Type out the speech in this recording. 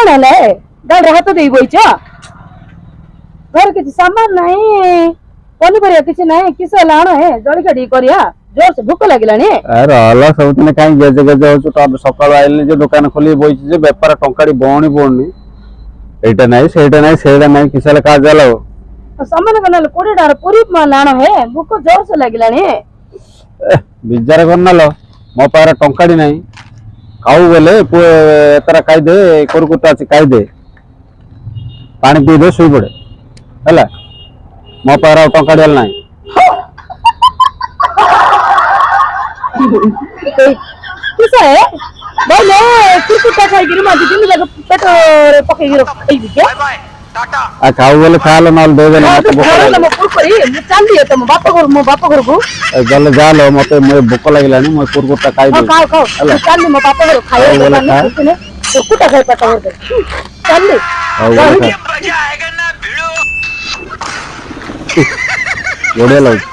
कौन है गाड़ी हाथ दे बईच घर किसी सामान नहीं पनीपरिया किसी नहीं किस लाण है जड़िका टी करिया जोर से भूख लागिलानी अरे अला सब दिन काई गेज गेज होछु तो सकाळ आइले जे दुकान खोली बईच जे व्यापार टंकाडी बणी बणी एटा नहीं सेटा नहीं किसले का जालो सामान कनाल 20 टार पूरी लाण है भूख जोर से लागिलानी बिजार करनालो मो पार टंकाडी नहीं खाऊ बेले एतरा खाई दे कुरकुता अछि खाई दे पानी पी दे सुई पड़े हला मो पार टंकाडी नहीं किस है भाई ले कुरकुता खाई गिरी माजी दिन लग पेट पके गिरो खाई भी के आ खाऊ बेले खालो नाल दे देना मत भूख म कुरकुरी म चल दिए तो मो बाप घर को जल जालो मते मैं भूख लागिलानी मैं कुरकुता खाई दे खाओ खाओ चल मो बाप घर खाए ने कुरकुता खाई पटा कर चल ले मजा आएगा ना भिड़ो बढ़िया लग